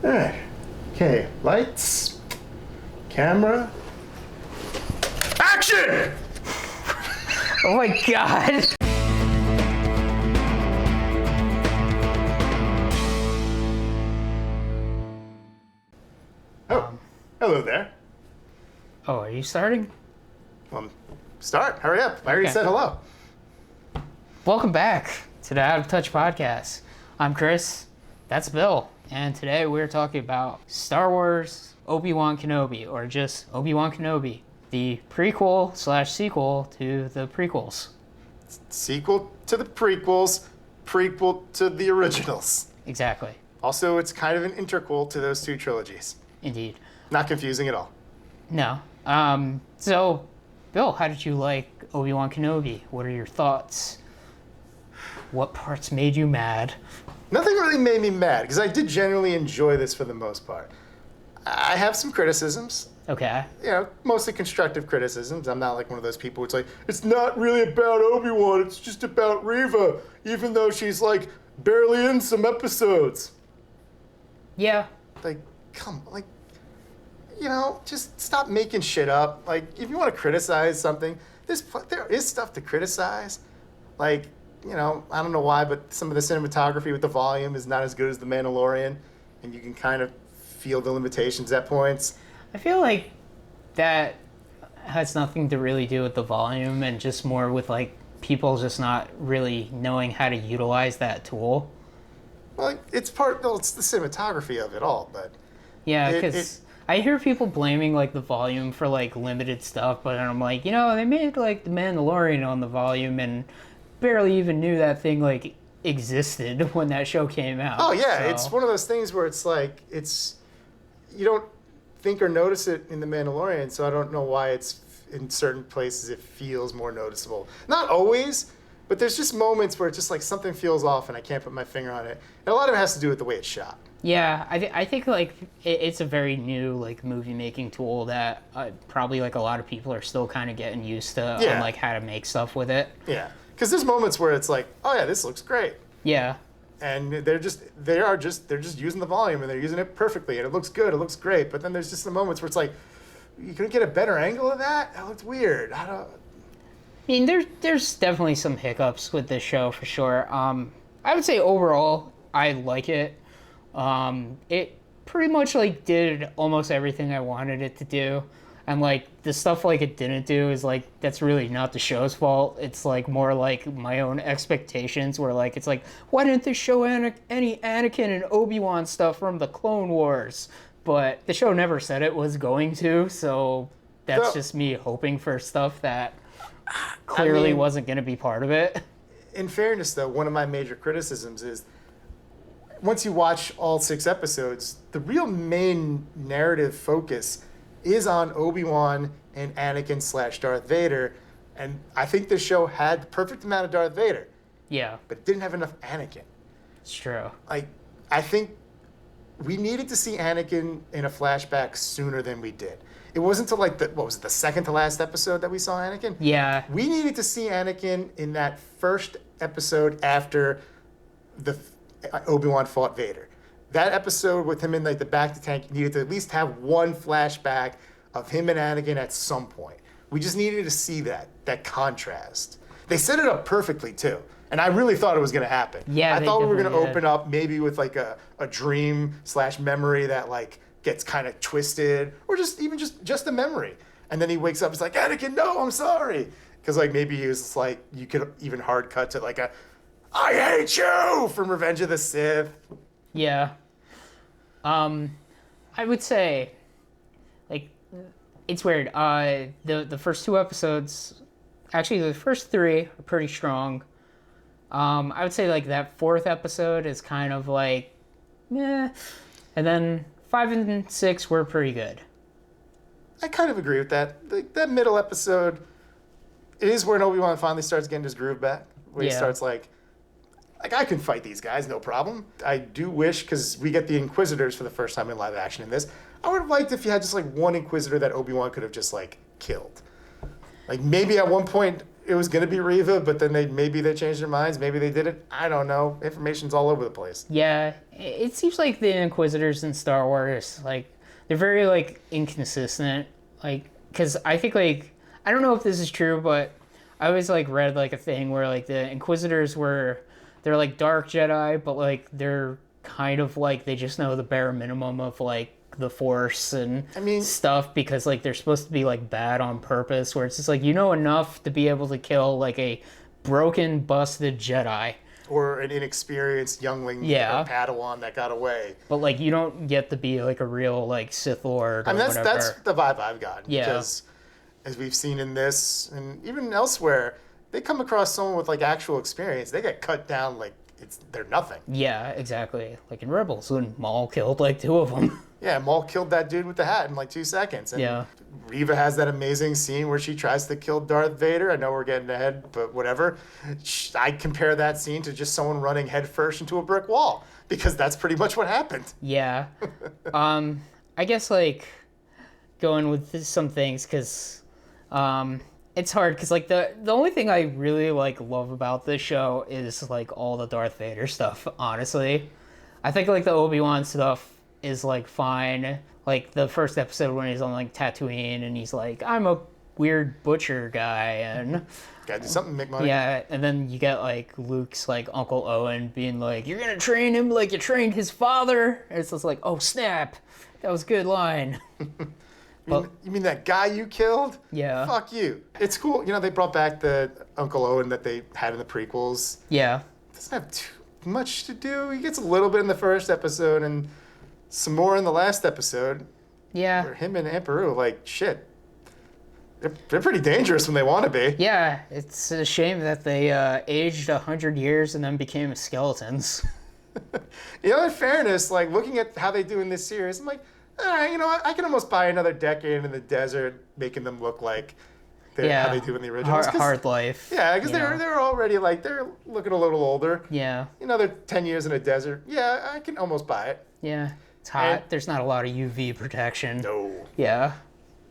Alright. Okay, lights, camera, action! Oh my god! Oh, hello there. Oh, are you starting? Start, hurry up. I already Okay. said hello. Welcome back to the Out of Touch podcast. I'm Chris, that's Bill, and today we're talking about Star Wars Obi-Wan Kenobi, or just Obi-Wan Kenobi, the prequel slash sequel to the prequels. Sequel to the prequels, prequel to the originals. Exactly. Also, it's kind of an interquel to those two trilogies. Indeed. Not confusing at all. No. So, Bill, how did you like Obi-Wan Kenobi? What are your thoughts? What parts made you mad? Nothing really made me mad, because I did genuinely enjoy this for the most part. I have some criticisms. Okay. Mostly constructive criticisms. I'm not like one of those people who's like, it's not really about Obi-Wan, it's just about Reva, even though she's like barely in some episodes. Yeah. Like, just stop making shit up. Like, if you want to criticize something, there is stuff to criticize. Like, I don't know why, but some of the cinematography with the volume is not as good as The Mandalorian, and you can kind of feel the limitations at points. I feel like that has nothing to really do with the volume and just more with like people just not really knowing how to utilize that tool. Well, it's the cinematography of it all, but Yeah, because I hear people blaming like the volume for like limited stuff, but I'm like, they made like The Mandalorian on the volume and barely even knew that thing like existed when that show came out. Oh yeah, so. It's one of those things where it's like you don't think or notice it in The Mandalorian, so I don't know why it's in certain places it feels more noticeable. Not always, but there's just moments where it's just like something feels off and I can't put my finger on it. And a lot of it has to do with the way it's shot. Yeah, I think like it's a very new like movie making tool that probably like a lot of people are still kind of getting used to on like how to make stuff with it. Yeah, because there's moments where it's like, oh yeah, this looks great. Yeah. And they're just using the volume and they're using it perfectly and it looks good, it looks great. But then there's just the moments where it's like, you couldn't get a better angle of that? That looked weird. I mean, there's definitely some hiccups with this show for sure. I would say overall, I like it. It pretty much like did almost everything I wanted it to do. And like the stuff like it didn't do is like that's really not the show's fault. It's like more like my own expectations where like it's like, why didn't they show any Anakin and Obi-Wan stuff from the Clone Wars? But the show never said it was going to, so that's just me hoping for stuff that clearly wasn't going to be part of it. In fairness though, one of my major criticisms is once you watch all 6 episodes, the real main narrative focus is on Obi-Wan and Anakin / Darth Vader, and I think this show had the perfect amount of Darth Vader. Yeah. But it didn't have enough Anakin. It's true. Like, I think we needed to see Anakin in a flashback sooner than we did. It wasn't until like the second to last episode that we saw Anakin? Yeah. We needed to see Anakin in that first episode after the Obi-Wan fought Vader. That episode with him in like the back to tank needed to at least have one flashback of him and Anakin at some point. We just needed to see that contrast. They set it up perfectly too, and I really thought it was going to happen. Yeah, I thought we were going to definitely open up maybe with like a dream / memory that like gets kind of twisted, or just a memory. And then he wakes up, he's like, Anakin, no, I'm sorry, because like maybe he was just like, you could even hard cut to like a I hate you from Revenge of the Sith. Yeah. I would say, like, it's weird. The first 2 episodes, actually the first 3 are pretty strong. I would say like that 4th episode is kind of like, meh. And then 5 and 6 were pretty good. I kind of agree with that. Like, that middle episode is where Obi-Wan finally starts getting his groove back. Where he starts like I can fight these guys, no problem. I do wish, because we get the Inquisitors for the first time in live action in this, I would have liked if you had just like one Inquisitor that Obi-Wan could have just like killed. Like maybe at one point it was going to be Reva, but then maybe they changed their minds. Maybe they didn't. I don't know. Information's all over the place. Yeah, it seems like the Inquisitors in Star Wars, like, they're very, like, inconsistent. Like, because I think, like, I don't know if this is true, but I always, like, read, like, a thing where, like, the Inquisitors they're, like, dark Jedi, but, like, they're kind of, like, they just know the bare minimum of, like, the Force and stuff, because, like, they're supposed to be, like, bad on purpose, where it's just, like, you know enough to be able to kill, like, a broken, busted Jedi. Or an inexperienced youngling or Padawan that got away. But, like, you don't get to be, like, a real, like, Sith Lord or whatever. That's the vibe I've gotten. Yeah. Because, as we've seen in this, and even elsewhere, they come across someone with, like, actual experience. They get cut down like they're nothing. Yeah, exactly. Like in Rebels, when Maul killed, like, 2 of them. Yeah, Maul killed that dude with the hat in, like, 2 seconds. And yeah. Reva has that amazing scene where she tries to kill Darth Vader. I know we're getting ahead, but whatever. I compare that scene to just someone running headfirst into a brick wall, because that's pretty much what happened. Yeah. I guess, like, going with some things, because it's hard, because, like, the only thing I really, like, love about this show is, like, all the Darth Vader stuff, honestly. I think, like, the Obi-Wan stuff is, like, fine. Like, the first episode when he's on, like, Tatooine, and he's like, I'm a weird butcher guy, and... Gotta do something to make money. Yeah, and then you get, like, Luke's, like, Uncle Owen being like, you're gonna train him like you trained his father? And it's just like, oh, snap. That was a good line. You mean that guy you killed? Yeah. Fuck you. It's cool. You know, they brought back the Uncle Owen that they had in the prequels. Yeah. Doesn't have too much to do. He gets a little bit in the first episode and some more in the last episode. Yeah. Where him and Aunt Beru, like, shit. They're pretty dangerous when they want to be. Yeah, it's a shame that they aged 100 years and then became skeletons. You know, in fairness, like, looking at how they do in this series, I'm like, you know, I can almost buy another decade in the desert making them look like how they do in the originals. Hard life. Yeah, because they're already, like, they're looking a little older. Yeah. Another 10 years in a desert. Yeah, I can almost buy it. Yeah. It's hot. There's not a lot of UV protection. No. Yeah.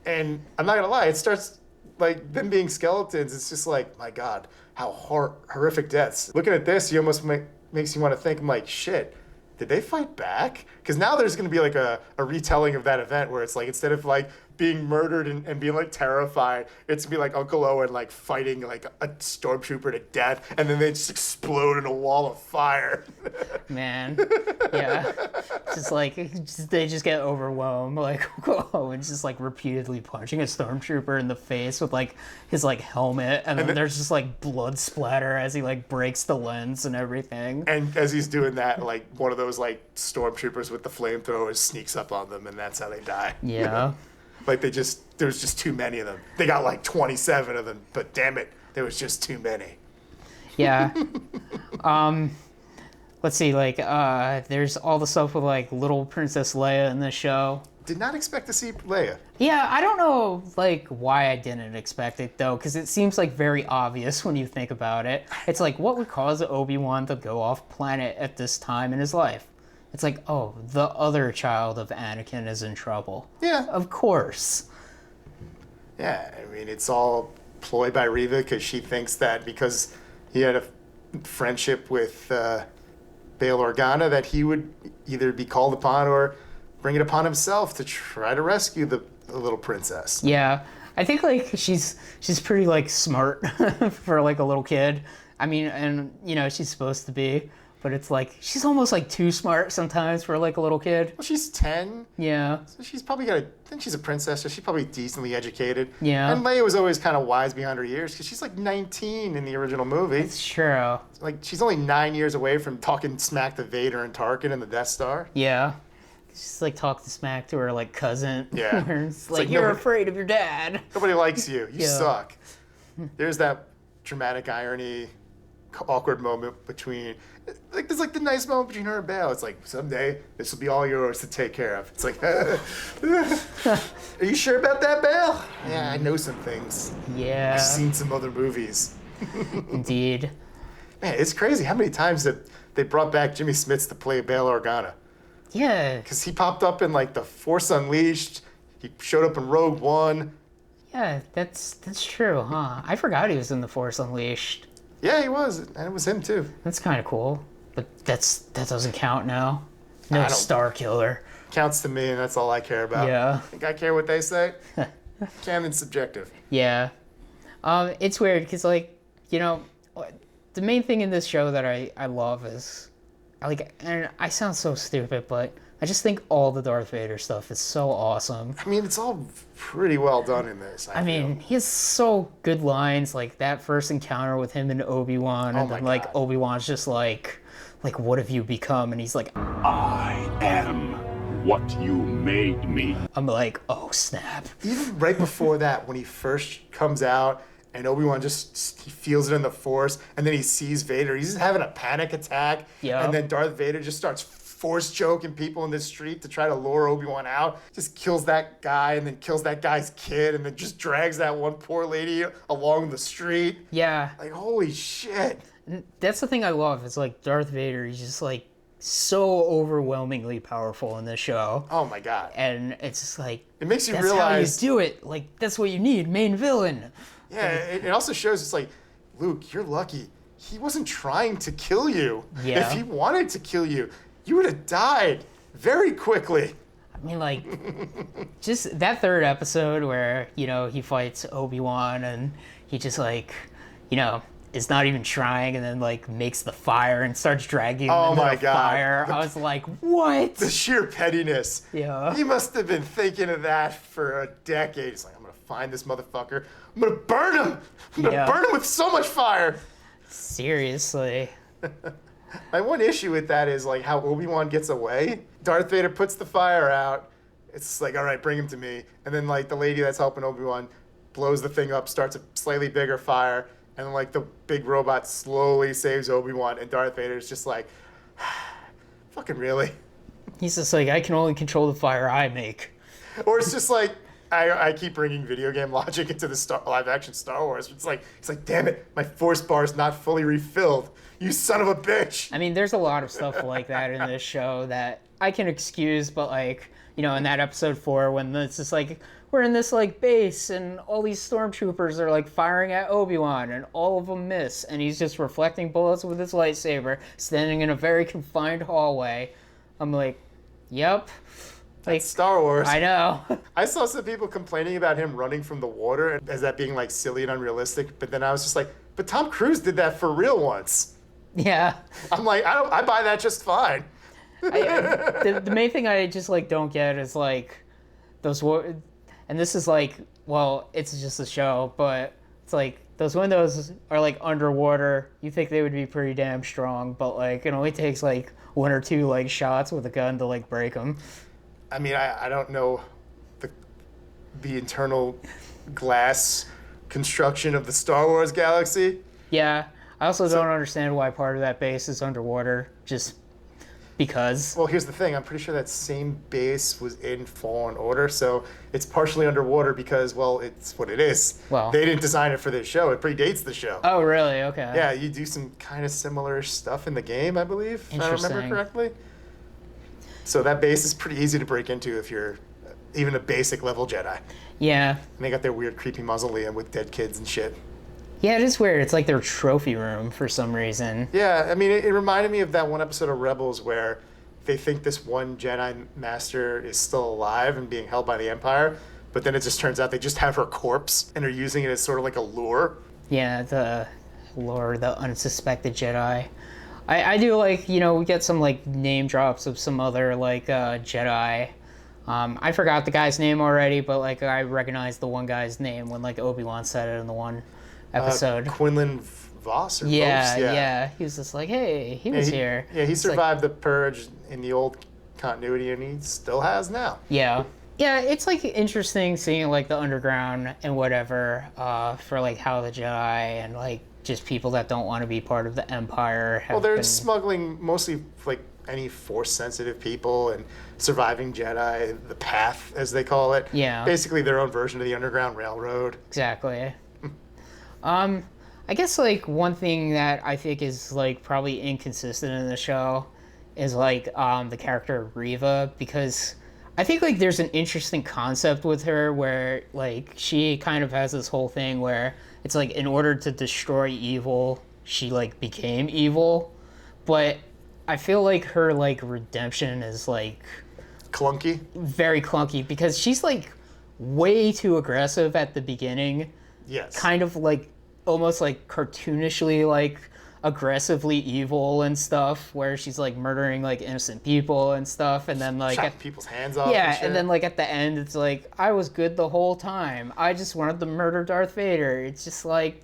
And I'm not going to lie, it starts, like, them being skeletons, it's just like, my God, how horrific deaths. Looking at this, you almost makes you want to think, I'm like, shit, did they fight back? Because now there's going to be, like, a retelling of that event where it's, like, instead of, like, being murdered and being, like, terrified, it's going to be, like, Uncle Owen, like, fighting, like, a stormtrooper to death, and then they just explode in a wall of fire. Man. Yeah. It's just, like, they just get overwhelmed. Like, Uncle Owen's just, like, repeatedly punching a stormtrooper in the face with, like, his, like, helmet, and then there's just, like, blood splatter as he, like, breaks the lens and everything. And as he's doing that, like, one of those, like, stormtroopers with the flamethrowers sneaks up on them, and that's how they die. Yeah. Like, there's just too many of them. They got, like, 27 of them, but damn it, there was just too many. Yeah. Let's see, like, there's all the stuff with, like, little Princess Leia in this show. Did not expect to see Leia. Yeah, I don't know, like, why I didn't expect it, though, because it seems, like, very obvious when you think about it. It's like, what would cause Obi-Wan to go off planet at this time in his life? It's like, oh, the other child of Anakin is in trouble. Yeah. Of course. Yeah, I mean, it's all ploy by Reva because she thinks that because he had a friendship with Bail Organa that he would either be called upon or bring it upon himself to try to rescue the little princess. Yeah. I think, like, she's pretty, like, smart for, like, a little kid. I mean, and, you know, she's supposed to be. But it's like, she's almost, like, too smart sometimes for, like, a little kid. Well, she's 10. Yeah. So she's probably I think she's a princess, so she's probably decently educated. Yeah. And Leia was always kind of wise behind her years, because she's, like, 19 in the original movie. It's true. Like, she's only 9 years away from talking smack to Vader and Tarkin and the Death Star. Yeah. She's, like, talking smack to her, like, cousin. Yeah. It's like, you're afraid of your dad. Nobody likes you. You Yeah. suck. There's that dramatic irony, awkward moment between... Like, there's, like, the nice moment between her and Bail. It's like, someday, this will be all yours to take care of. It's like, are you sure about that, Bail? Yeah, I know some things. Yeah. I've seen some other movies. Indeed. Man, it's crazy how many times that they brought back Jimmy Smits to play Bail Organa. Yeah. Because he popped up in, like, The Force Unleashed. He showed up in Rogue One. Yeah, that's true, huh? I forgot he was in The Force Unleashed. Yeah, he was, and it was him too. That's kind of cool, but that doesn't count now. I No don't- Star Killer. Counts to me, and that's all I care about. Yeah. Think I care what they say? Canon's subjective. Yeah. It's weird because, like, you know, the main thing in this show that I love is, like, and I sound so stupid, but I just think all the Darth Vader stuff is so awesome. I mean, it's all pretty well done in this. I mean, he has so good lines, like that first encounter with him and Obi-Wan, and my then, like, God. Obi-Wan's just like, what have you become? And he's like, I am what you made me. I'm like, oh, snap. even right before that, when he first comes out and Obi-Wan just he feels it in the Force, and then he sees Vader, he's just having a panic attack. Yeah. And then Darth Vader just starts force choking people in the street to try to lure Obi-Wan out. Just kills that guy, and then kills that guy's kid, and then just drags that one poor lady along the street. Yeah. Like, holy shit. That's the thing I love. It's like Darth Vader, he's just like so overwhelmingly powerful in this show. Oh my God. And it's just like, It makes you that's realize. how you do it. Like, that's what you need, main villain. Yeah, it also shows it's like, Luke, you're lucky. He wasn't trying to kill you. Yeah. If he wanted to kill you, you would have died very quickly. I mean, like, just that third episode where, you know, he fights Obi-Wan and he just, like, you know, is not even trying and then, like, makes the fire and starts dragging him Oh into my the God. fire. I was like, what? The sheer pettiness. Yeah. He must have been thinking of that for a decade. He's like, I'm going to find this motherfucker. I'm going to burn him. I'm going to Yeah. burn him with so much fire. Seriously. My one issue with that is like how Obi-Wan gets away. Darth Vader puts the fire out. It's like, all right, bring him to me. And then like the lady that's helping Obi-Wan blows the thing up, starts a slightly bigger fire. And then like the big robot slowly saves Obi-Wan. And Darth Vader's just like, fucking really? He's just like, I can only control the fire I make. Or it's just like, I keep bringing video game logic into the live action Star Wars. It's like, damn it, my force bar is not fully refilled. You son of a bitch. I mean, there's a lot of stuff like that in this show that I can excuse, but, like, you know, in that episode 4 when it's just like, we're in this, like, base and all these stormtroopers are, like, firing at Obi-Wan and all of them miss and he's just reflecting bullets with his lightsaber, standing in a very confined hallway. I'm like, yep. Like, Star Wars. I know. I saw some people complaining about him running from the water as that being like silly and unrealistic, but then I was just like, but Tom Cruise did that for real once. Yeah. I'm like, I buy that just fine. The main thing I just, like, don't get is, like, those and this is like, well, it's just a show, but it's like those windows are like underwater. You think they would be pretty damn strong, but like it only takes like 1 or 2 like shots with a gun to like break them. I mean, I don't know the internal glass construction of the Star Wars galaxy. Yeah, I also don't understand why part of that base is underwater, just because. Well, here's the thing. I'm pretty sure that same base was in Fallen Order, so it's partially underwater because, well, it's what it is. Well. They didn't design it for this show. It predates the show. Oh, really? Okay. Yeah, you do some kind of similar stuff in the game, I believe, if I remember Interesting. correctly. So that base is pretty easy to break into if you're even a basic level Jedi. Yeah. And they got their weird, creepy mausoleum with dead kids and shit. Yeah, it is weird. It's like their trophy room for some reason. Yeah, I mean, it reminded me of that one episode of Rebels where they think this one Jedi Master is still alive and being held by the Empire, but then it just turns out they just have her corpse and are using it as sort of like a lure. Yeah, the lore, the unsuspected Jedi. I do like, you know, we get some like name drops of some other like Jedi. I forgot the guy's name already, but like I recognized the one guy's name when like Obi-Wan said it in the one episode. Quinlan Voss or Yeah, Vos? yeah. He was just like, hey, he was here. Yeah, he It's like- survived the Purge in the old continuity, and he still has now. Yeah. Yeah, it's like interesting seeing like the underground and whatever for like how the Jedi and like just people that don't want to be part of the Empire have Well, they're been... smuggling mostly like any force-sensitive people and surviving Jedi, the Path, as they call it. Yeah. Basically their own version of the Underground Railroad. Exactly. I guess like one thing that I think is like probably inconsistent in the show is like the character Reva, because I think like there's an interesting concept with her where like she kind of has this whole thing where it's like in order to destroy evil, she like became evil, but I feel like her like redemption is like Clunky. very clunky because she's like way too aggressive at the beginning. Yes. Kind of like almost like cartoonishly like aggressively evil and stuff where she's like murdering like innocent people and stuff and then like chopping people's hands off. yeah, and then like at the end it's like I was good the whole time. I just wanted to murder Darth Vader. It's just like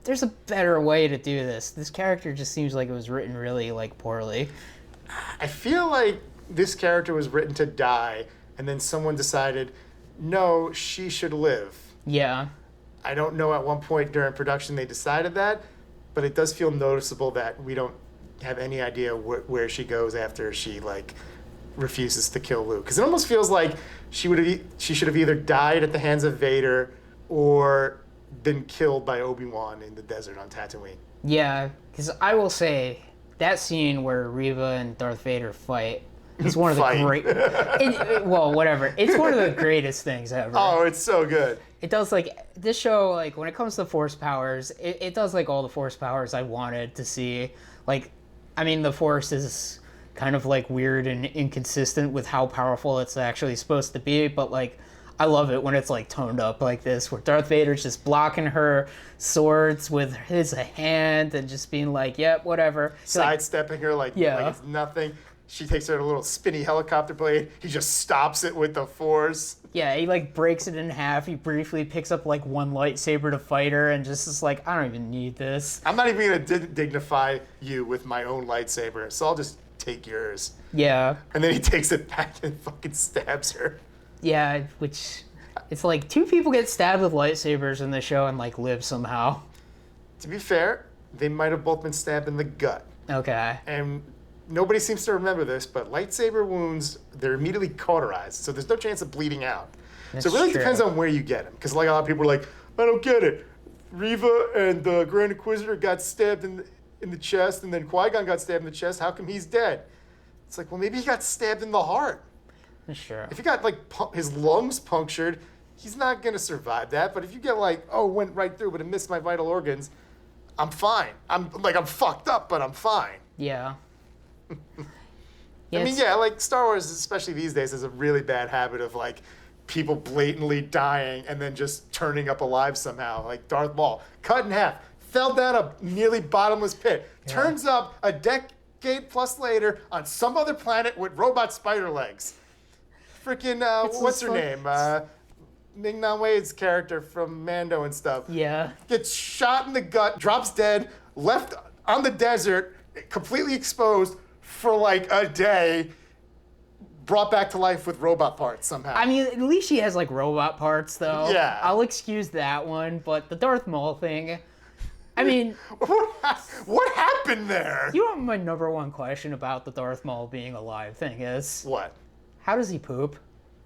there's a better way to do this. This character just seems like it was written really like poorly. I feel like this character was written to die, and then someone decided, no, she should live. Yeah. I don't know at one point during production they decided that, but it does feel noticeable that we don't have any idea where she goes after she like refuses to kill Luke. Because it almost feels like she should have either died at the hands of Vader or been killed by Obi-Wan in the desert on Tatooine. Yeah, because I will say that scene where Reva and Darth Vader fight is one of the great. Well, whatever. It's one of the greatest things ever. Oh, it's so good. It does like this show. Like when it comes to Force powers, it does like all the Force powers I wanted to see. Like, I mean, the Force is kind of like weird and inconsistent with how powerful it's actually supposed to be, but like. I love it when it's like toned up like this, where Darth Vader's just blocking her swords with his hand and just being like, "Yep, whatever." Sidestepping her like it's nothing. She takes her little spinny helicopter blade. He just stops it with the Force. Yeah, he like breaks it in half. He briefly picks up like one lightsaber to fight her, and just is like, "I don't even need this." I'm not even gonna dignify you with my own lightsaber, so I'll just take yours. Yeah. And then he takes it back and fucking stabs her. Yeah, which it's like two people get stabbed with lightsabers in the show and like live somehow. To be fair, they might have both been stabbed in the gut. Okay. And nobody seems to remember this, but lightsaber wounds, they're immediately cauterized, so there's no chance of bleeding out. That's so it really true. depends on where you get them. Because like a lot of people are like, I don't get it. Reva and the Grand Inquisitor got stabbed in the chest, and then Qui-Gon got stabbed in the chest. How come he's dead? It's like, well, maybe he got stabbed in the heart. Sure. If he got like his lungs punctured, he's not gonna survive that. But if you get like, oh, went right through, but it missed my vital organs, I'm fine. I'm fucked up, but I'm fine. Yeah. I mean, yeah, like Star Wars, especially these days, has a really bad habit of like people blatantly dying and then just turning up alive somehow. Like Darth Maul, cut in half, fell down a nearly bottomless pit, turns up a decade plus later on some other planet with robot spider legs. Freaking, what's her name? Ming-Na Wade's character from Mando and stuff. Yeah. Gets shot in the gut, drops dead, left on the desert, completely exposed for like a day, brought back to life with robot parts somehow. I mean, at least she has like robot parts though. Yeah. I'll excuse that one, but the Darth Maul thing, I mean... What happened there? You know what my number one question about the Darth Maul being alive thing is? What? How does he poop?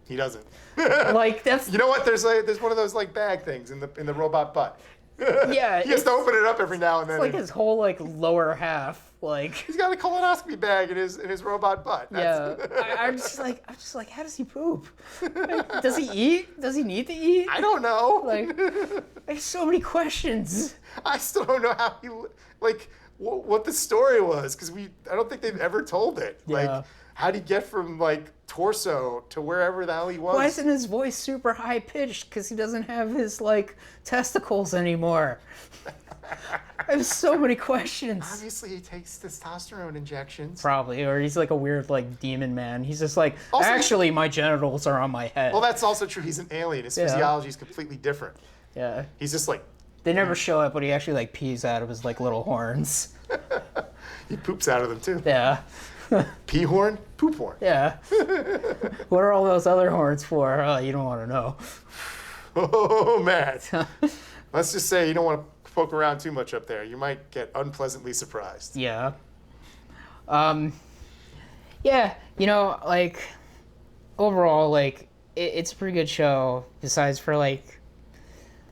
He doesn't. Like that's. You know what? There's one of those like bag things in the robot butt. Yeah. He has to open it up every now and then. It's like his whole like lower half, like. He's got a colonoscopy bag in his robot butt. Yeah. I'm just like, how does he poop? Like, does he eat? Does he need to eat? I don't know. Like, there's so many questions. I still don't know how he like what the story was because I don't think they've ever told it. Yeah. Like, how'd he get from like torso to wherever the hell he was? Why isn't his voice super high pitched? Because he doesn't have his like testicles anymore. I have so many questions. Obviously, he takes testosterone injections. Probably, or he's like a weird like demon man. He's just like, Also, actually, my genitals are on my head. Well, that's also true. He's an alien. His physiology is completely different. Yeah. He's just like... They never show it, but he actually like pees out of his like little horns. He poops out of them too. Yeah. Pee horn? Poop horn. Yeah. What are all those other horns for? You don't want to know. Oh, man. Let's just say you don't want to poke around too much up there. You might get unpleasantly surprised. Yeah. Yeah, you know, like, overall, like, it's a pretty good show, besides for, like,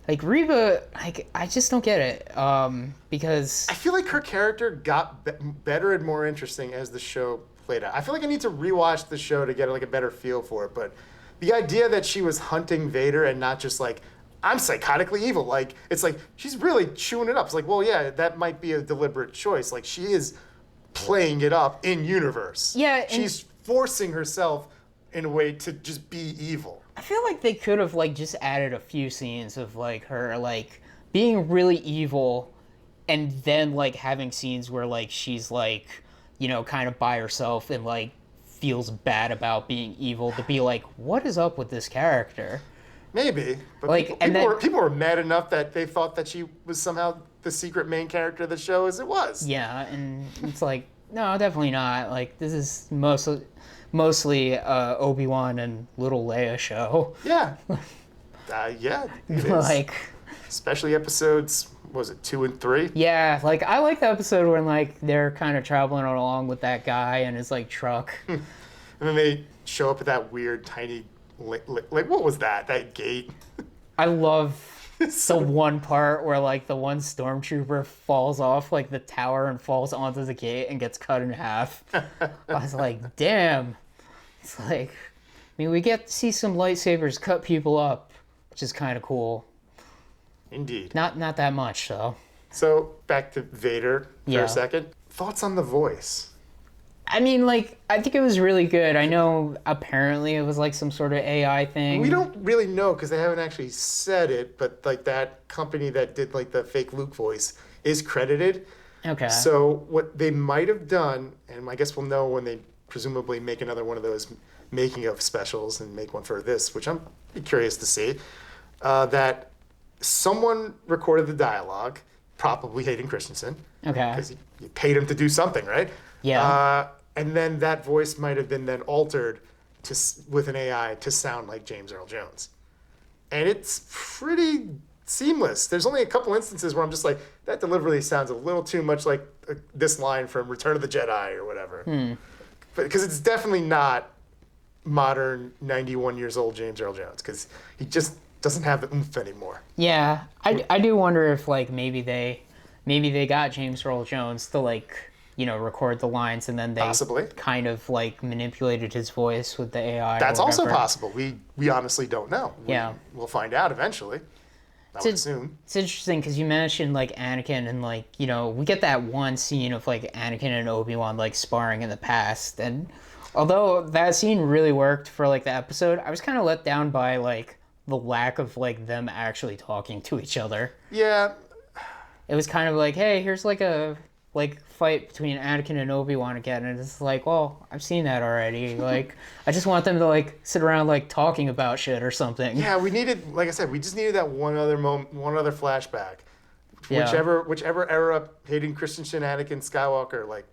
Like Reba, like I just don't get it. Because I feel like her character got better and more interesting as the show played out. I feel like I need to rewatch the show to get like a better feel for it. But the idea that she was hunting Vader and not just like, I'm psychotically evil. Like, it's like, she's really chewing it up. It's like, well, yeah, that might be a deliberate choice. Like, she is playing it up in universe. Yeah. She's forcing herself in a way to just be evil. I feel like they could have like just added a few scenes of like her like being really evil, and then like having scenes where like she's like, you know, kind of by herself and like feels bad about being evil, to be like, what is up with this character? Maybe, but Like, people were mad enough that they thought that she was somehow the secret main character of the show as it was. Yeah, and it's like, no, definitely not. Like, this is mostly Obi-Wan and little Leia show. Yeah. Yeah, it is. Like, especially episodes, was it 2 and 3? yeah, like I like the episode when like they're kind of traveling along with that guy and his like truck. And then they show up at that weird tiny, like what was that? That gate? I love the one part where like the one stormtrooper falls off like the tower and falls onto the gate and gets cut in half. I was like, damn. It's like, I mean, we get to see some lightsabers cut people up, which is kind of cool. Indeed. Not that much though. So back to Vader for Yeah. a second. Thoughts on the voice? I mean, like, I think it was really good. I know apparently it was like some sort of AI thing. We don't really know because they haven't actually said it, but like that company that did like the fake Luke voice is credited. Okay. So what they might have done, and I guess we'll know when they presumably make another one of those making of specials and make one for this, which I'm curious to see, that someone recorded the dialogue, probably Hayden Christensen, Okay. because you paid him to do something, right? Yeah. And then that voice might have been then altered with an AI to sound like James Earl Jones. And it's pretty seamless. There's only a couple instances where I'm just like, that deliberately sounds a little too much like this line from Return of the Jedi or whatever. But because it's definitely not modern 91 years old James Earl Jones, because he just doesn't have the oomph anymore. Yeah. I do wonder if like maybe they got James Earl Jones to like, you know, record the lines and then they Possibly. kind of like manipulated his voice with the AI. That's or also whatever. possible. We honestly don't know. Yeah. We'll find out eventually. I would assume. It's interesting because you mentioned like Anakin and like, you know, we get that one scene of like Anakin and Obi-Wan like sparring in the past, and although that scene really worked for like the episode, I was kind of let down by like the lack of like them actually talking to each other. Yeah. It was kind of like, hey, here's like a fight between Anakin and Obi-Wan again, and it's like, well, I've seen that already. Like, I just want them to like sit around like talking about shit or something. Yeah, we needed, like I said, we just needed that one other moment, one other flashback. Yeah. Whichever era, Hayden Christensen, Anakin Skywalker, like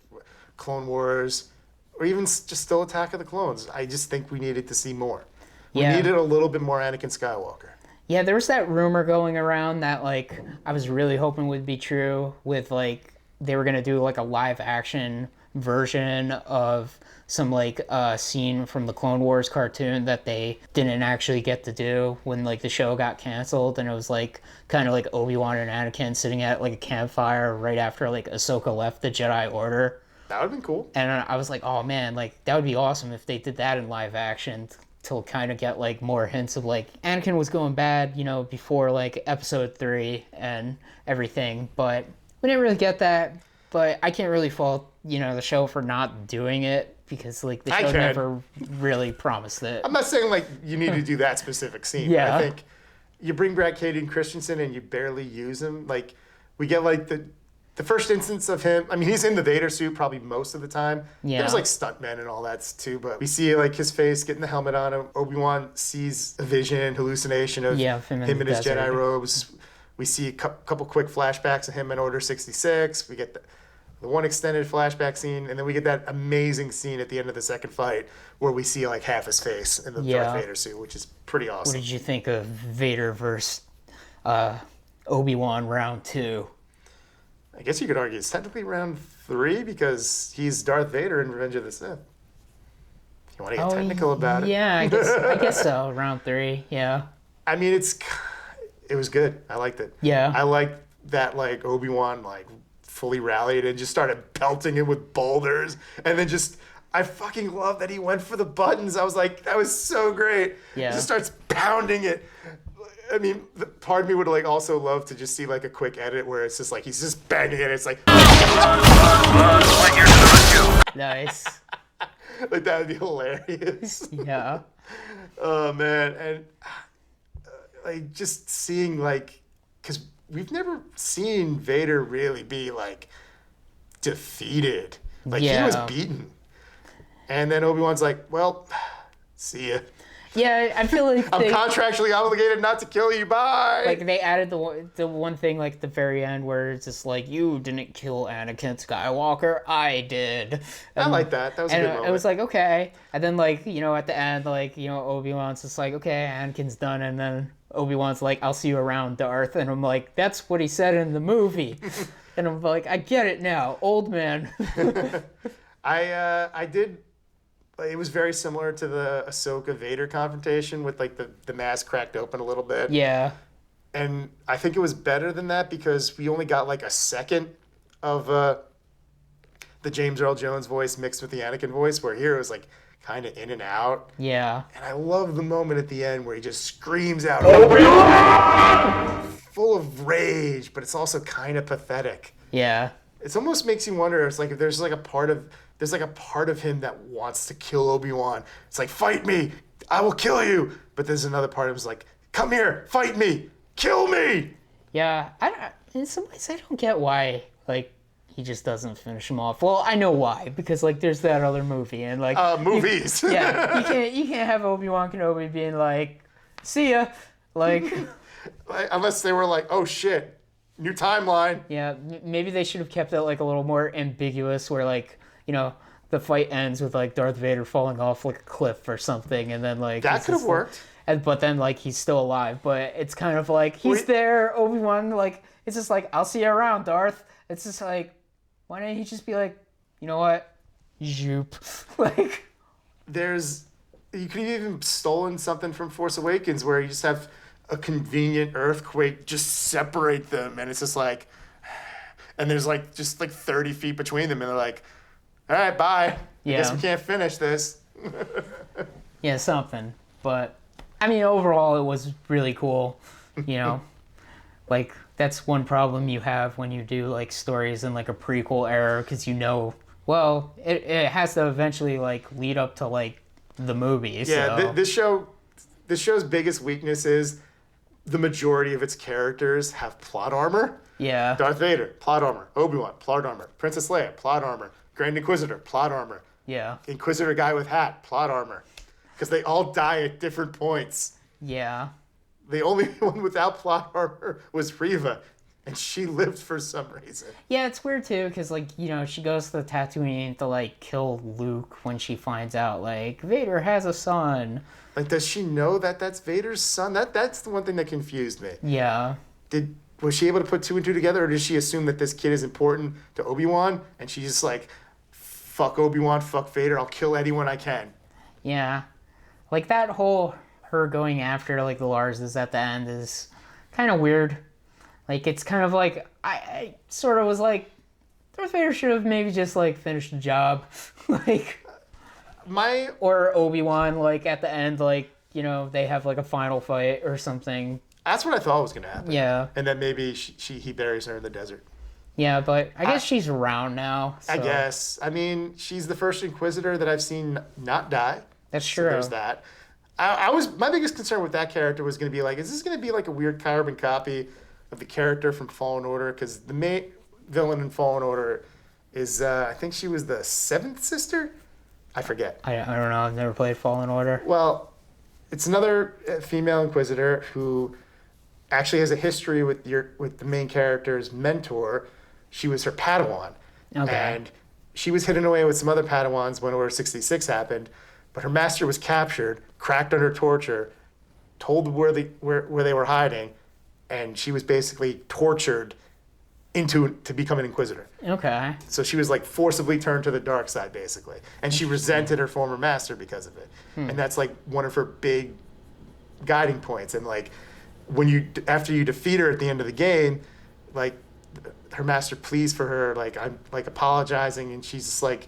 Clone Wars, or even just still Attack of the Clones. I just think we needed to see more. We Yeah. needed a little bit more Anakin Skywalker. Yeah, there was that rumor going around that like I was really hoping would be true, with like they were gonna do like a live action version of some like scene from the Clone Wars cartoon that they didn't actually get to do when like the show got canceled, and it was like kind of like Obi-Wan and Anakin sitting at like a campfire right after like Ahsoka left the Jedi Order. That would have been cool. And I was like, oh man, like that would be awesome if they did that in live action, to kind of get like more hints of like Anakin was going bad, you know, before like episode 3 and everything. But we didn't really get that. But I can't really fault, you know, the show for not doing it, because like the show never really promised it. I'm not saying like you need to do that specific scene. Yeah. But I think you bring back Hayden Christensen and you barely use him. Like, we get like the first instance of him. I mean, he's in the Vader suit probably most of the time. Yeah. There's like stuntmen and all that too, but we see like his face getting the helmet on him. Obi-Wan sees a vision, hallucination of him in his desert. Jedi robes. We see a couple quick flashbacks of him in Order 66. We get the one extended flashback scene, and then we get that amazing scene at the end of the second fight where we see like half his face in the Darth Vader suit, which is pretty awesome. What did you think of Vader versus Obi-Wan round 2? I guess you could argue it's technically round 3 because he's Darth Vader in Revenge of the Sith. If you want to get technical about it. Yeah, I guess so. Round 3, yeah. I mean, it's It was good. I liked it. Yeah. I liked that like Obi-Wan like fully rallied and just started pelting him with boulders, and then just I fucking love that he went for the buttons. I was like, that was so great. Yeah. He just starts pounding it. I mean, part of me would like also love to just see like a quick edit where it's just like he's just banging it. It's like Nice. like that would be hilarious. Yeah. Oh man, and like just seeing like, because we've never seen Vader really be like defeated. Like he was beaten, and then Obi-Wan's like, "Well, see ya. Yeah, I feel like I'm contractually obligated not to kill you. Bye." Like they added the one thing like at the very end where it's just like, you didn't kill Anakin Skywalker, I did. I like that. That was a good moment. It was like, okay. And then like, you know, at the end, like, you know, Obi-Wan's just like, okay, Anakin's done, and then Obi-Wan's like, I'll see you around, Darth. And I'm like, that's what he said in the movie. And I'm like, I get it now, old man. I did. It was very similar to the Ahsoka Vader confrontation with like the mask cracked open a little bit. Yeah. And I think it was better than that because we only got like a second of the James Earl Jones voice mixed with the Anakin voice, where here it was like kind of in and out. Yeah. And I love the moment at the end where he just screams out, Obi-Wan! Full of rage, but it's also kind of pathetic. Yeah. It almost makes you wonder. It's like if there's like a part of him that wants to kill Obi-Wan. It's like, fight me, I will kill you. But there's another part of him that's like, come here, fight me, kill me. Yeah. In some ways, I don't get why like he just doesn't finish him off. Well, I know why, because like there's that other movie and like movies. You can't have Obi-Wan Kenobi being like, see ya, like unless they were like, oh shit, new timeline. Yeah, maybe they should have kept it like a little more ambiguous, where like, you know, the fight ends with like Darth Vader falling off like a cliff or something, and then like that could have worked. But then like he's still alive, but it's kind of like he's there, Obi-Wan, like it's just like, I'll see you around, Darth. It's just like, why didn't he just be like, you know what, zoop. Like you could have even stolen something from Force Awakens where you just have a convenient earthquake just separate them, and it's just like, and there's like just like 30 feet between them, and they're like, all right, bye. Yeah. I guess we can't finish this. Yeah, something. But I mean, overall, it was really cool. You know, like that's one problem you have when you do like stories in like a prequel era, because you know, well, it has to eventually like lead up to like the movie. Yeah, so. This show's biggest weakness is the majority of its characters have plot armor. Yeah. Darth Vader, plot armor. Obi-Wan, plot armor. Princess Leia, plot armor. Grand Inquisitor, plot armor. Yeah. Inquisitor guy with hat, plot armor. Because they all die at different points. Yeah. The only one without plot armor was Reva, and she lived for some reason. Yeah, it's weird too, because like, you know, she goes to the Tatooine to like kill Luke when she finds out like Vader has a son. Like, does she know that that's Vader's son? That's the one thing that confused me. Yeah. Was she able to put two and two together, or did she assume that this kid is important to Obi-Wan, and she's just like, fuck Obi-Wan, fuck Vader, I'll kill anyone I can? Yeah. Like that whole her going after like the Larses at the end is kind of weird. Like it's kind of like I sort of was like, Darth Vader should have maybe just like finished the job. Like or Obi-Wan like at the end, like, you know, they have like a final fight or something. That's what I thought was going to happen. Yeah. And then maybe he buries her in the desert. Yeah, but I guess she's around now. So. I guess. I mean, she's the first Inquisitor that I've seen not die. That's so true. There's that. My biggest concern with that character was going to be like, is this going to be like a weird carbon copy of the character from Fallen Order? Because the main villain in Fallen Order is, I think she was the seventh sister? I forget. I don't know. I've never played Fallen Order. Well, it's another female Inquisitor who actually has a history with the main character's mentor. She was her Padawan. Okay. And she was hidden away with some other Padawans when Order 66 happened, but her master was captured, cracked under torture, told where they were hiding, and she was basically tortured to become an Inquisitor. Okay. So she was like forcibly turned to the dark side, basically. And she resented her former master because of it. And that's like one of her big guiding points. And like after you defeat her at the end of the game, like her master pleads for her, like I'm like apologizing, and she's just like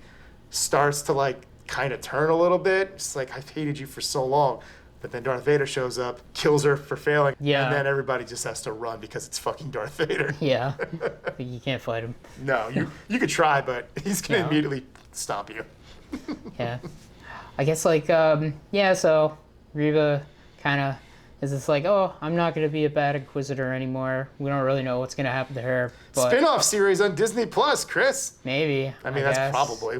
starts to like kind of turn a little bit. It's like I've hated you for so long. But then Darth Vader shows up, kills her for failing, Yeah. and then everybody just has to run because it's fucking Darth Vader. Yeah. You can't fight him. No, you could try, but he's gonna No. immediately stomp you. Yeah. I guess like so Reva kind of is just like, oh, I'm not gonna be a bad Inquisitor anymore. We don't really know what's gonna happen to her, but Spin-off series on Disney Plus, Chris. maybe. I mean, guess. that's probably.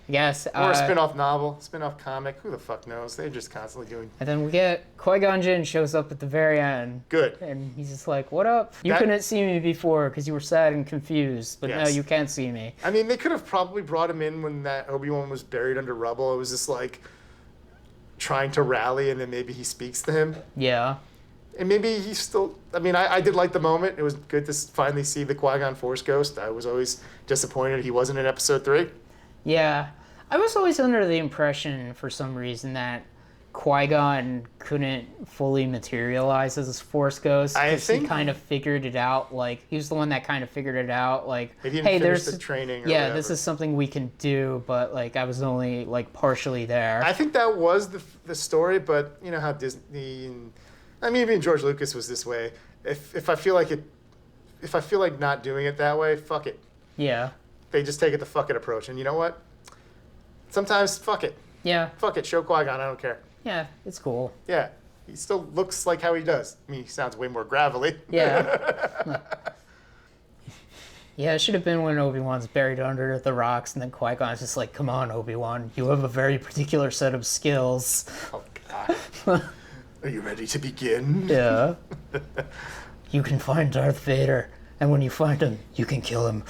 I guess. Or a spin-off novel, spin-off comic. Who the fuck knows? They're just constantly doing And then we get Qui-Gon Jinn shows up at the very end. good. And he's just like, what up? You That- couldn't see me before because you were sad and confused, but now Yes. you can see me. I mean, they could have probably brought him in when that Obi-Wan was buried under rubble. It was just like trying to rally, and then maybe he speaks to him. Yeah. And maybe he's still... I mean, I did like the moment. It was good to finally see the Qui-Gon Force Ghost. I was always disappointed he wasn't in Episode 3. Yeah. I was always under the impression, for some reason, that Qui-Gon couldn't fully materialize as a Force Ghost. I 'Cause he think- kind of figured it out. Like, he was the one that kind of figured it out. Like, He didn't hey, finish there's the training or yeah, whatever. this is something we can do, but like, I was only like partially there. I think that was the story, but you know how Disney and... I mean, even George Lucas was this way. If I feel like not doing it that way, fuck it. Yeah. They just take it the fuck it approach. And you know what? Sometimes, fuck it. Yeah. Fuck it. Show Qui-Gon. I don't care. Yeah. It's cool. Yeah. He still looks like how he does. I mean, he sounds way more gravelly. Yeah. Yeah, it should have been when Obi-Wan's buried under the rocks, and then Qui-Gon's just like, come on, Obi-Wan, you have a very particular set of skills. Oh, God. Are you ready to begin? Yeah. You can find Darth Vader, and when you find him, you can kill him.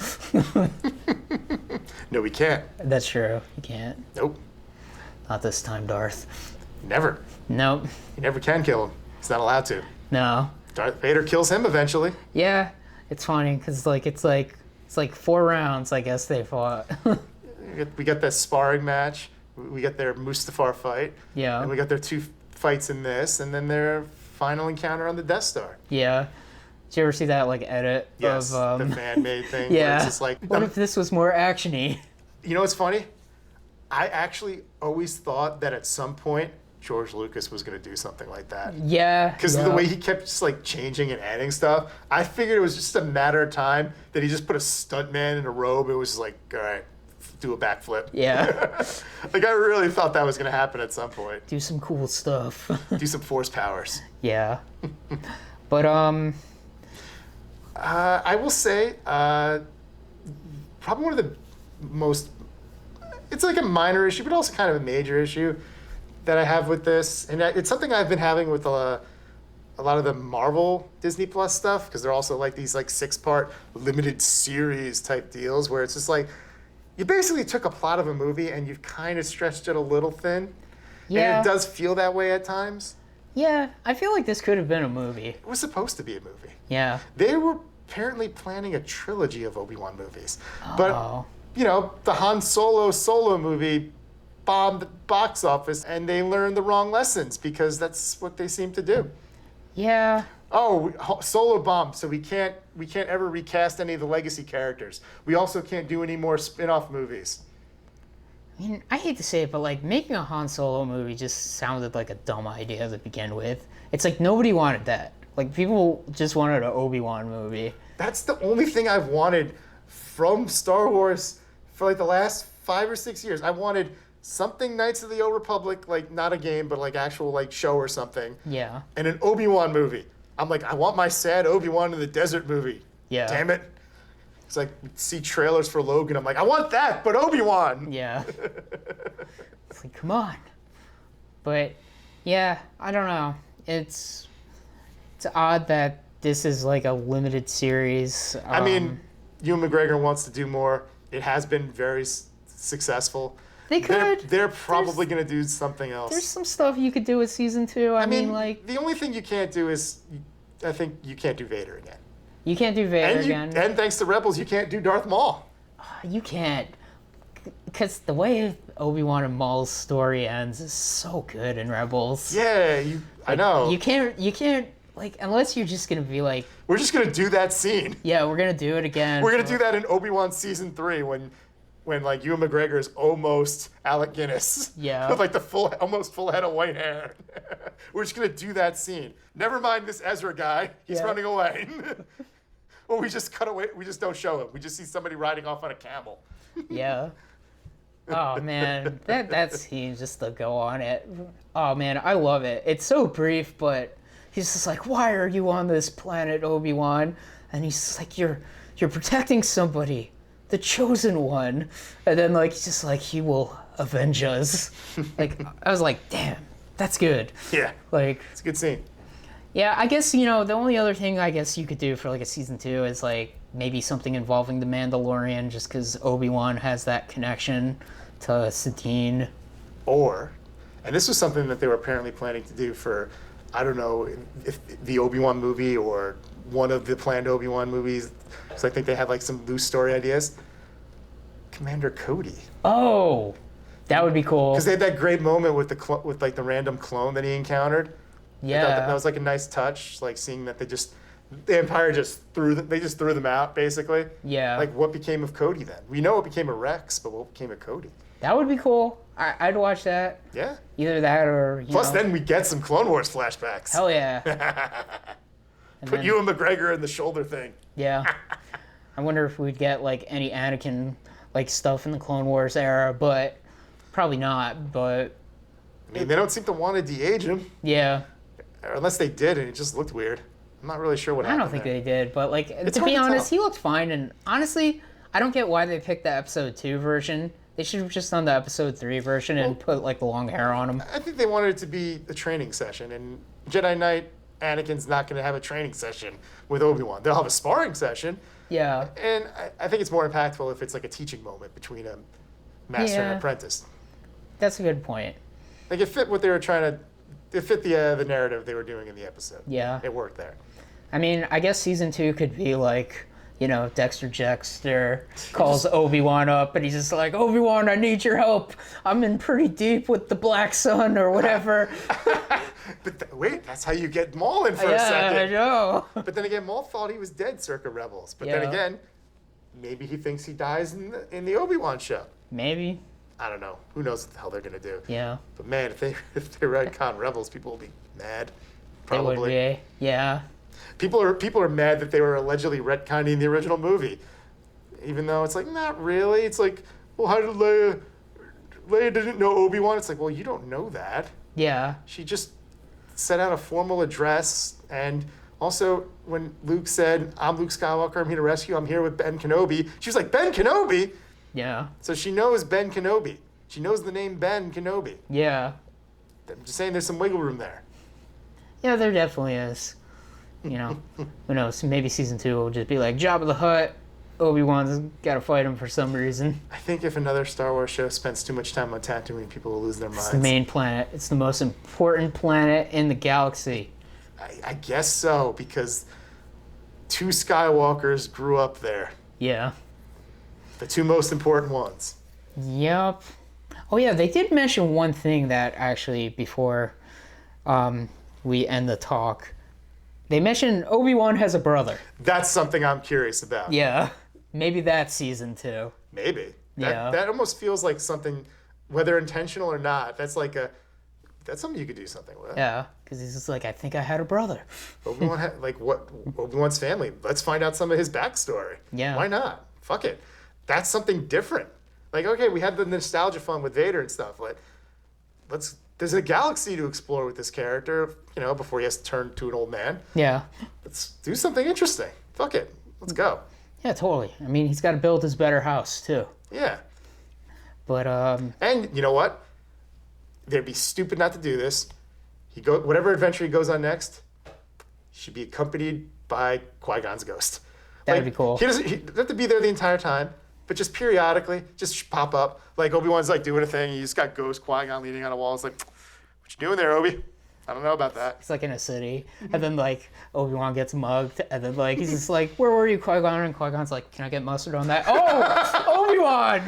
No, we can't. That's true. You can't. Nope. Not this time, Darth. Never. Nope. You never can kill him. He's not allowed to. No. Darth Vader kills him eventually. Yeah, it's funny, because it's like 4 rounds, I guess, they fought. We got that sparring match. We got their Mustafar fight. Yeah. And we got their 2 fights in this, and then their final encounter on the Death Star. Yeah. Did you ever see that, like, edit Yes, of... the fan-made thing. Where Yeah. it's just like, What if this was more action-y? you know what's funny? I actually always thought that at some point George Lucas was going to do something like that. Yeah. Because of the way he kept just like changing and adding stuff, I figured it was just a matter of time that he just put a stuntman in a robe. It was just like, all right, do a backflip. Yeah. Like I really thought that was going to happen at some point. Do some cool stuff. Do some force powers. Yeah. But, I will say, probably one of the most, it's like a minor issue, but also kind of a major issue that I have with this. And it's something I've been having with a lot of the Marvel Disney Plus stuff, because they're also like these like 6-part limited series type deals where it's just like, you basically took a plot of a movie and you've kind of stretched it a little thin. Yeah. And it does feel that way at times. yeah, I feel like this could have been a movie. It was supposed to be a movie. Yeah. They were apparently planning a trilogy of Obi-Wan movies. But, Oh. you know, the Han Solo movie bombed the box office and they learned the wrong lessons because that's what they seem to do. Yeah. Oh, Solo bombed, so we can't ever recast any of the legacy characters. We also can't do any more spin-off movies. I mean, I hate to say it, but like making a Han Solo movie just sounded like a dumb idea to begin with. It's like nobody wanted that. Like people just wanted an Obi-Wan movie. That's the only thing I've wanted from Star Wars for like the last 5 or 6 years. I wanted something Knights of the Old Republic, like not a game, but like actual like show or something, Yeah. and an Obi-Wan movie. I'm like, I want my sad Obi-Wan in the desert movie. Yeah. Damn it. It's like, see trailers for Logan. I'm like, I want that, but Obi-Wan. Yeah. It's like, come on. But yeah, I don't know. It's odd that this is like a limited series. I mean, Ewan McGregor wants to do more. It has been very successful. they could. They're probably going to do something else. There's some stuff you could do with season 2. I mean, like the only thing you can't do is, I think you can't do Vader again. you can't do Vader again. And thanks to Rebels, you can't do Darth Maul. You can't, because the way Obi-Wan and Maul's story ends is so good in Rebels. Yeah, I know. You can't like, unless you're just gonna be like, We're just gonna do that scene. yeah, we're gonna do it again. We're gonna do that in Obi-Wan season 3 when like Ewan McGregor is almost Alec Guinness. Yeah. With like the almost full head of white hair. We're just gonna do that scene. Never mind this Ezra guy. He's running away. Or we just cut away. We just don't show him. We just see somebody riding off on a camel. Yeah. Oh man, that scene just to go on it. Oh man, I love it. It's so brief, but he's just like, "Why are you on this planet, Obi-Wan?" And he's just like, "You're protecting somebody, the chosen one." And then like he's just like, "He will avenge us." Like I was like, "Damn, that's good." Yeah. Like It's a good scene. yeah, I guess, you know, the only other thing I guess you could do for like a season 2 is like maybe something involving the Mandalorian, just because Obi-Wan has that connection to Satine. And this was something that they were apparently planning to do for, I don't know, if the Obi-Wan movie or one of the planned Obi-Wan movies. So I think they had like some loose story ideas. Commander Cody. Oh, that would be cool. Because they had that great moment with with like the random clone that he encountered. I thought Yeah. that was like a nice touch, like seeing that the Empire just threw them out basically. Yeah. Like what became of Cody then? We know what became of Rex, but what became of Cody? That would be cool. I'd watch that. Yeah. Either that or, Plus, then we get some Clone Wars flashbacks. hell yeah. And Put then- Ewan McGregor in the shoulder thing. Yeah. I wonder if we'd get like any Anakin like stuff in the Clone Wars era, but probably not. But I mean, they don't seem to want to de-age him, yeah. or unless they did, and it just looked weird. I'm not really sure what I happened. don't think there. they did, but like It's to hard be to honest, tell. he looked fine. And honestly, I don't get why they picked the episode 2 version. They should have just done the episode 3 version and put like the long hair on him. I think they wanted it to be a training session, and Jedi Knight Anakin's not going to have a training session with Obi-Wan. They'll have a sparring session, Yeah, and I think it's more impactful if it's like a teaching moment between a master and Yeah. apprentice. that's a good point. Like it fit what they were trying to. It fit the narrative they were doing in the episode. Yeah. It worked there. I mean, I guess season 2 could be like, you know, Dexter Jettster calls Obi-Wan up and he's just like, "Obi-Wan, I need your help. I'm in pretty deep with the Black Sun," or whatever. But wait, that's how you get Maul in for a Yeah, I second. know. But then again, Maul thought he was dead circa Rebels. But then Yeah. again, maybe he thinks he dies in the Obi-Wan show. Maybe. I don't know. Who knows what the hell they're gonna do? Yeah. But man, if they retcon Rebels, people will be mad. They would Probably. be. Yeah. People are mad that they were allegedly retconning the original movie, even though it's like not really. It's like, well, how did Leia didn't know Obi-Wan? It's like, well, you don't know that. Yeah. She just sent out a formal address, and also when Luke said, "I'm Luke Skywalker. I'm here to rescue. I'm here with Ben Kenobi." She was like, "Ben Kenobi." Yeah. So she knows Ben Kenobi. She knows the name Ben Kenobi. Yeah. I'm just saying there's some wiggle room there. Yeah, there definitely is. You know, who knows? Maybe season 2 will just be like Jabba the Hutt. Obi-Wan's got to fight him for some reason. I think if another Star Wars show spends too much time on Tatooine, people will lose their minds. It's the main planet. It's the most important planet in the galaxy. I guess so, because 2 Skywalkers grew up there. Yeah. The 2 most important ones. Yep. Oh yeah, they did mention one thing that actually before we end the talk. They mentioned Obi-Wan has a brother. That's something I'm curious about. Yeah. Maybe that's season 2. Maybe. Yeah. That almost feels like something, whether intentional or not, that's something you could do something with. Yeah, because he's just like, I think I had a brother. Obi-Wan Obi-Wan's family. Let's find out some of his backstory. Yeah. Why not? Fuck it. That's something different. Like, okay, we had the nostalgia fun with Vader and stuff. There's a galaxy to explore with this character, before he has to turn to an old man. Yeah. Let's do something interesting. Fuck it. Let's go. Yeah, totally. I mean, he's got to build his better house, too. Yeah. But, And you know what? They'd be stupid not to do this. Whatever adventure he goes on next, should be accompanied by Qui-Gon's ghost. That would be cool. He doesn't have to be there the entire time, but just periodically, just pop up. Like Obi-Wan's like doing a thing, you just got Ghost Qui-Gon leaning on a wall. It's like, what you doing there, Obi? I don't know about that. he's like in a city, and then like Obi-Wan gets mugged, and then like he's just like, "Where were you, Qui-Gon?" And Qui-Gon's like, "Can I get mustard on that?" Oh, Obi-Wan!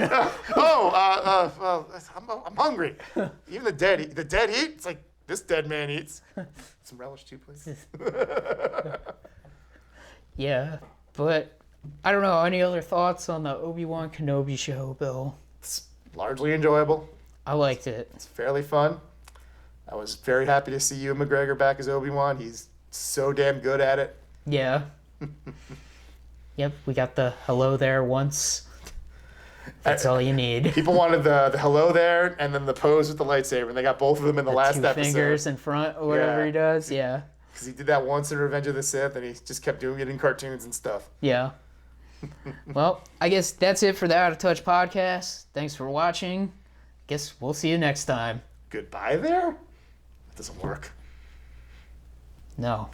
Well, I'm hungry. Even the dead eat. It's like, This dead man eats. Some relish too, please. Yeah, but I don't know. Any other thoughts on the Obi-Wan Kenobi show, Bill? It's largely enjoyable. I liked it. It's fairly fun. I was very happy to see Ewan McGregor back as Obi-Wan. He's so damn good at it. Yeah. Yep, we got the hello there once. That's all you need. People wanted the hello there and then the pose with the lightsaber, and they got both of them in the last Two episode. fingers in front or whatever he does. Yeah. Because he did that once in Revenge of the Sith, and he just kept doing it in cartoons and stuff. Yeah. Well, I guess that's it for the Out of Touch podcast. Thanks for watching. Guess we'll see you next time. Goodbye there? That doesn't work. No.